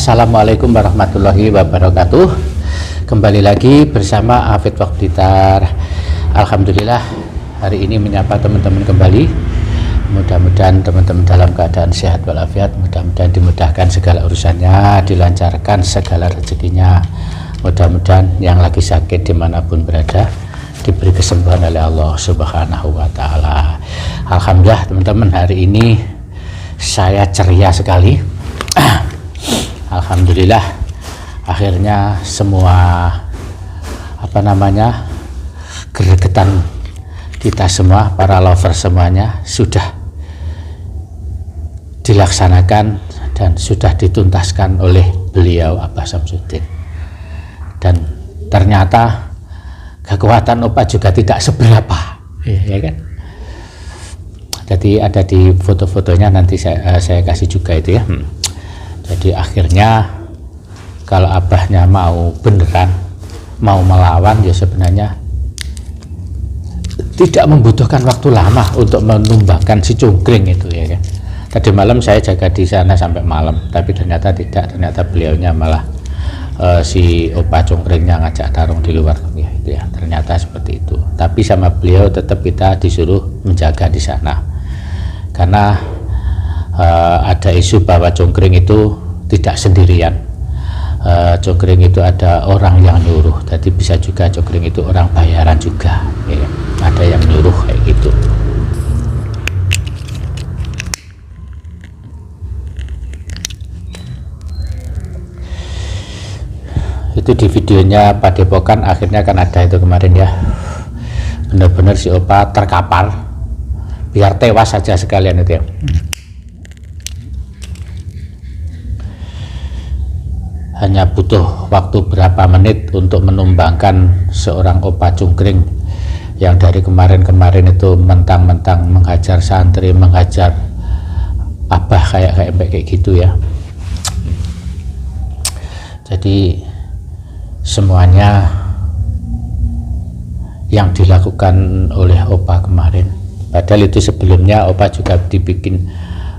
Assalamualaikum warahmatullahi wabarakatuh. Kembali lagi bersama Hafidz Blitar. Alhamdulillah hari ini menyapa teman-teman kembali. Mudah-mudahan teman-teman dalam keadaan sehat walafiat, mudah-mudahan dimudahkan segala urusannya, dilancarkan segala rezekinya. Mudah-mudahan yang lagi sakit dimanapun berada diberi kesembuhan oleh Allah Subhanahu wa Ta'ala. Alhamdulillah teman-teman, hari ini saya ceria sekali. Alhamdulillah akhirnya semua gregetan kita semua, para lover semuanya sudah dilaksanakan dan sudah dituntaskan oleh beliau Abah Samsudin. Dan ternyata kekuatan Opa juga tidak seberapa, ya kan? Jadi ada di foto-fotonya, nanti saya kasih juga itu ya. Jadi akhirnya kalau abahnya mau beneran mau melawan, ya sebenarnya tidak membutuhkan waktu lama untuk menumbangkan si cungkring itu, ya kan. Tadi malam saya jaga di sana sampai malam, tapi ternyata tidak, ternyata beliaunya malah si Opa cungkringnya ngajak tarung di luar, ya, itu ya, ternyata seperti itu. Tapi sama beliau tetap kita disuruh menjaga di sana, karena ada isu bahwa cungkring itu tidak sendirian. Cungkring itu ada orang yang nyuruh, jadi bisa juga cungkring itu orang bayaran juga, ya, ada yang nyuruh kayak gitu. Itu di videonya Padepokan akhirnya kan ada itu kemarin ya, benar-benar si Opa terkapar, biar tewas saja sekalian itu ya. Hanya butuh waktu berapa menit untuk menumbangkan seorang Opa cungkring yang dari kemarin-kemarin itu mentang-mentang menghajar santri, menghajar abah kayak gitu ya. Jadi semuanya yang dilakukan oleh Opa kemarin, padahal itu sebelumnya Opa juga dibikin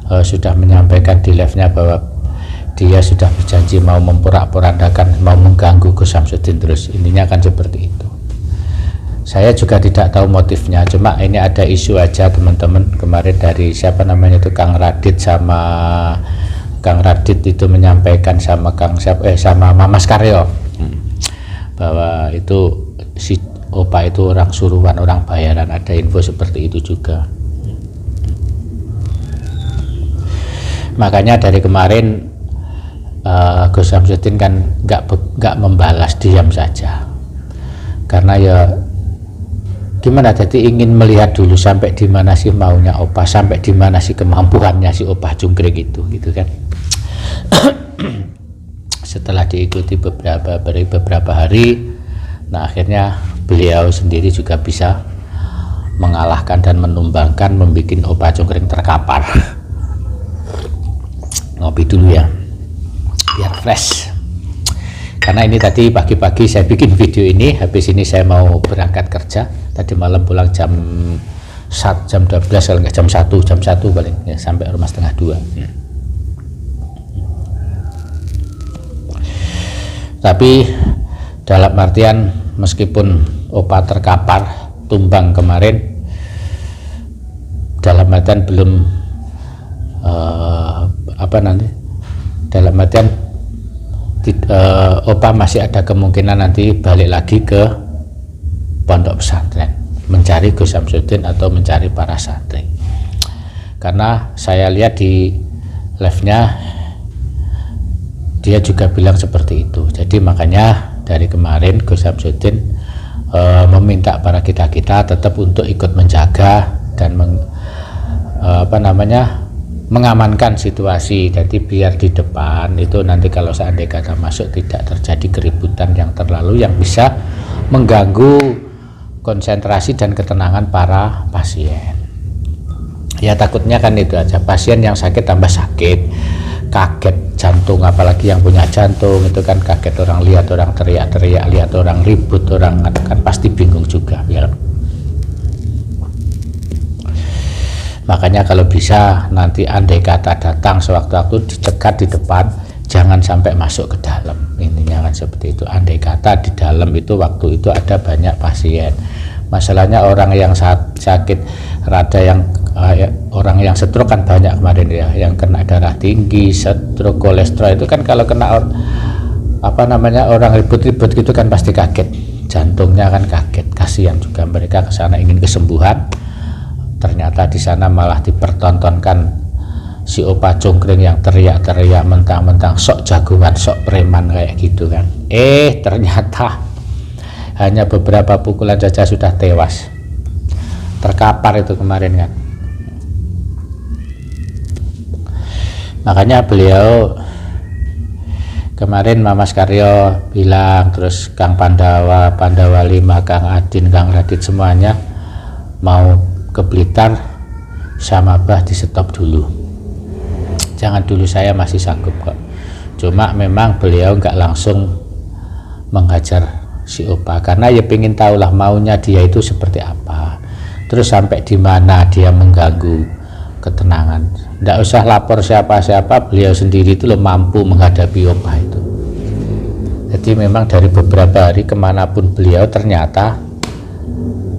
sudah menyampaikan di live-nya bahwa dia sudah berjanji mau memporak-porandakan, mau mengganggu Gus Samsudin terus. Intinya kan seperti itu. Saya juga tidak tahu motifnya, cuma ini ada isu aja teman-teman kemarin dari siapa namanya itu, Kang Radit, sama Kang Radit itu menyampaikan sama sama Mamas Karyo bahwa itu si Opa itu orang suruhan, orang bayaran, ada info seperti itu juga. Makanya dari kemarin Gus Samsudin kan nggak membalas, diam saja, karena ya gimana, jadi ingin melihat dulu sampai di mana sih maunya Opa, sampai di mana sih kemampuannya si Opa cungkring itu, gitu kan. Setelah diikuti beberapa hari, nah akhirnya beliau sendiri juga bisa mengalahkan dan menumbangkan, membuat Opa cungkring terkapar. Ngopi dulu ya biar fresh, karena ini tadi pagi-pagi saya bikin video ini, habis ini saya mau berangkat kerja. Tadi malam pulang jam 12, kalau nggak jam 1 paling ya, sampai rumah setengah 2. Tapi dalam artian meskipun Opa terkapar, tumbang kemarin, dalam artian belum dalam artian Opa masih ada kemungkinan nanti balik lagi ke pondok pesantren mencari Gus Samsudin atau mencari para santri, karena saya lihat di live-nya dia juga bilang seperti itu. Jadi makanya dari kemarin Gus Samsudin meminta para kita tetap untuk ikut menjaga dan mengamankan situasi. Jadi biar di depan itu nanti kalau seandainya kata masuk tidak terjadi keributan yang terlalu yang bisa mengganggu konsentrasi dan ketenangan para pasien. Ya takutnya kan itu aja, pasien yang sakit tambah sakit, kaget jantung, apalagi yang punya jantung itu kan kaget, orang lihat orang teriak-teriak, lihat orang ribut, orang kan pasti bingung juga ya. Makanya kalau bisa nanti andai kata datang sewaktu-waktu dicegat di depan, jangan sampai masuk ke dalam, intinya kan seperti itu. Andai kata di dalam itu waktu itu ada banyak pasien, masalahnya orang yang sakit rada yang orang yang stroke kan banyak kemarin ya, yang kena darah tinggi, stroke, kolesterol itu kan kalau kena orang ribut-ribut gitu kan pasti kaget, jantungnya kan kaget, kasihan juga mereka ke sana ingin kesembuhan, ternyata di sana malah dipertontonkan si Opa Cungkring yang teriak-teriak mentang-mentang sok jagoan, sok preman kayak gitu kan. Ternyata hanya beberapa pukulan saja sudah tewas, terkapar itu kemarin kan. Makanya beliau kemarin Mas Karyo bilang, terus Kang Pandawa, Pandawa 5, Kang Adin, Kang Radit semuanya mau ke Blitar sama Bah di stop dulu, jangan dulu, saya masih sanggup kok. Cuma memang beliau nggak langsung menghajar si Opa karena ya pengen tahulah maunya dia itu seperti apa, terus sampai di mana dia mengganggu ketenangan. Nggak usah lapor siapa-siapa, beliau sendiri itu loh mampu menghadapi Opa itu. Jadi memang dari beberapa hari kemanapun beliau, ternyata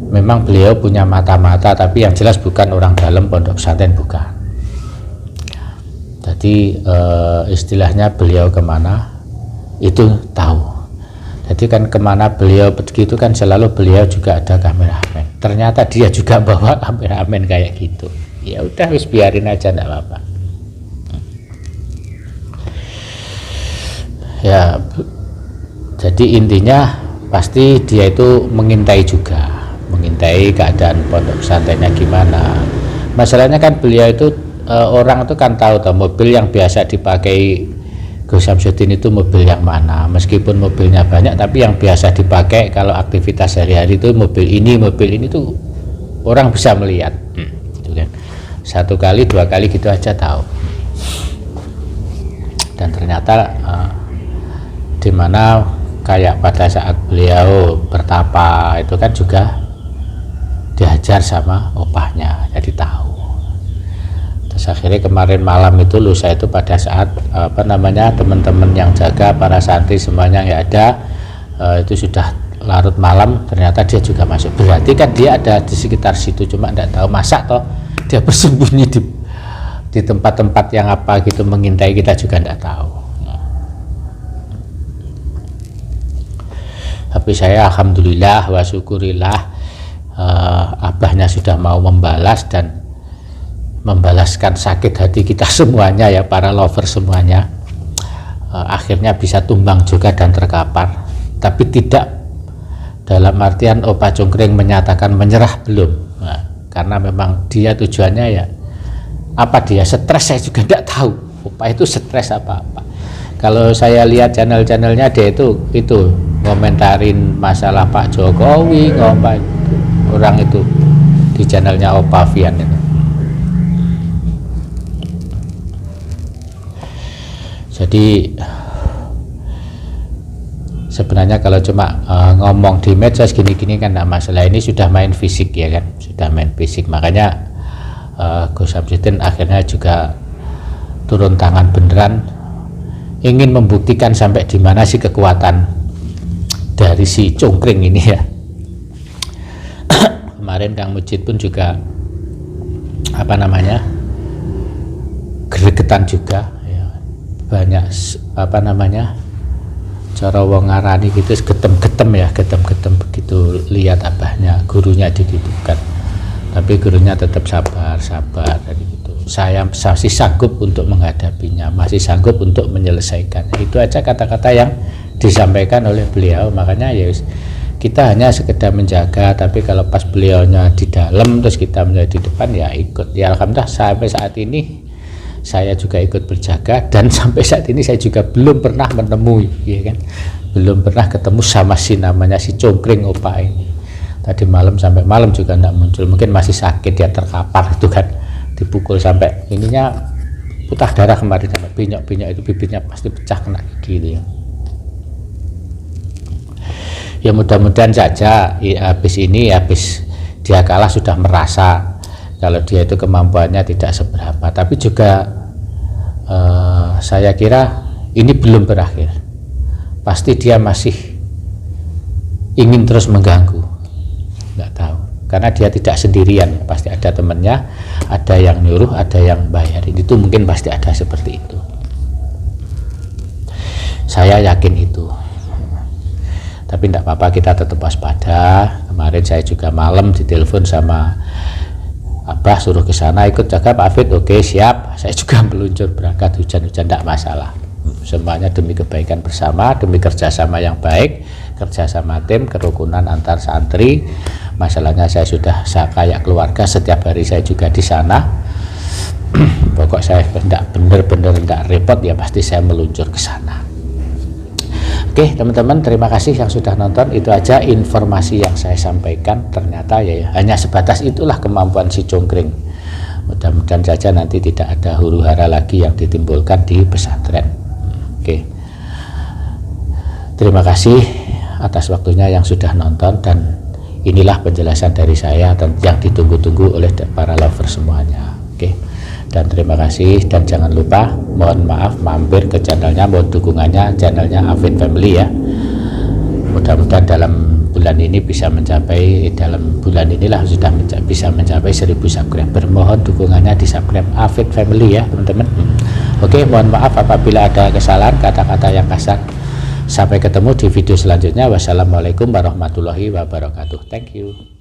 memang beliau punya mata-mata, tapi yang jelas bukan orang dalam pondok pesantren, bukan. Jadi istilahnya beliau kemana itu tahu. Jadi kan kemana beliau begitu kan selalu beliau juga ada kameramen. Ternyata dia juga bawa kameramen kayak gitu. Ya udah, wis biarin aja, enggak apa-apa. Ya, jadi intinya pasti dia itu mengintai juga, mengintai keadaan pondok pesantrennya gimana. Masalahnya kan beliau itu orang itu kan tahu toh mobil yang biasa dipakai Gus Samsudin itu mobil yang mana, meskipun mobilnya banyak tapi yang biasa dipakai kalau aktivitas sehari-hari itu mobil ini tuh orang bisa melihat gitu kan. 1 kali 2 kali gitu aja tahu. Dan ternyata dimana kayak pada saat beliau bertapa itu kan juga diajar sama opahnya, jadi tahu. Terus akhirnya kemarin malam itu lusa itu pada saat teman-teman yang jaga, para santri semuanya yang ada itu sudah larut malam, ternyata dia juga masuk. Berarti kan dia ada di sekitar situ, cuma tidak tahu masa toh dia bersembunyi di tempat-tempat yang apa gitu mengintai kita juga tidak tahu. Tapi saya alhamdulillah wa syukurillah abahnya sudah mau membalas dan membalaskan sakit hati kita semuanya ya, para lover semuanya. Akhirnya bisa tumbang juga dan terkapar, tapi tidak dalam artian Opa Cungkring menyatakan menyerah, belum. Karena memang dia tujuannya ya apa, dia stres saya juga tidak tahu Opa itu stres apa-apa. Kalau saya lihat channel-channelnya dia itu ngomentarin masalah Pak Jokowi, orang itu di channelnya Opa Vian itu. Jadi sebenarnya kalau cuma ngomong di medsos gini-gini kan tidak masalah, ini sudah main fisik ya kan, sudah main fisik. Makanya Gus Samsudin akhirnya juga turun tangan beneran, ingin membuktikan sampai di mana sih kekuatan dari si Cungkring ini ya. Kemarin Kang Mujid pun juga gregetan juga ya. Banyak cara wong ngarani gitu, getem begitu lihat abahnya, gurunya dititipkan, tapi gurunya tetap sabar dari gitu. Saya masih sanggup untuk menghadapinya, masih sanggup untuk menyelesaikannya. Itu aja kata-kata yang disampaikan oleh beliau. Makanya ya kita hanya sekedar menjaga, tapi kalau pas beliaunya di dalam terus kita menjadi di depan ya ikut. Ya alhamdulillah sampai saat ini saya juga ikut berjaga, dan sampai saat ini saya juga belum pernah menemui, ya kan, belum pernah ketemu sama si namanya si Cungkring Opa ini. Tadi malam sampai malam juga tidak muncul, mungkin masih sakit, dia terkapar itu kan, dipukul sampai ininya putah darah kemarin, sampai pinyok-pinyok itu bibirnya pasti pecah kena gigi ya. Ya mudah-mudahan saja habis dia kalah sudah merasa kalau dia itu kemampuannya tidak seberapa, tapi juga saya kira ini belum berakhir, pasti dia masih ingin terus mengganggu. Nggak tahu, karena dia tidak sendirian, pasti ada temannya, ada yang nyuruh, ada yang bayarin, itu mungkin pasti ada seperti itu. Saya yakin itu. Tapi tidak apa-apa, kita tetap waspada. Kemarin saya juga malam ditelepon sama Abah, suruh ke sana ikut jaga Pak Afid. Oke, siap. Saya juga meluncur berangkat, hujan-hujan tidak masalah. Semuanya demi kebaikan bersama, demi kerjasama yang baik, kerjasama tim, kerukunan antar santri. Masalahnya saya sudah kayak keluarga, setiap hari saya juga di sana. Pokok saya tidak benar-benar tidak repot, ya pasti saya meluncur ke sana. Oke teman-teman, terima kasih yang sudah nonton. Itu aja informasi yang saya sampaikan. Ternyata ya hanya sebatas itulah kemampuan si cungkring. Mudah-mudahan saja nanti tidak ada huru-hara lagi yang ditimbulkan di pesantren. Oke, terima kasih atas waktunya yang sudah nonton, dan inilah penjelasan dari saya dan yang ditunggu-tunggu oleh para lover semuanya. Oke, dan terima kasih, dan jangan lupa mohon maaf mampir ke channelnya, mohon dukungannya, channelnya Afid Family ya. Mudah-mudahan dalam bulan ini bisa mencapai, dalam bulan inilah sudah bisa mencapai 1000 subscriber. Mohon dukungannya di subscribe Afid Family ya teman-teman. Oke, mohon maaf apabila ada kesalahan, kata-kata yang kasar. Sampai ketemu di video selanjutnya. Wassalamualaikum warahmatullahi wabarakatuh. Thank you.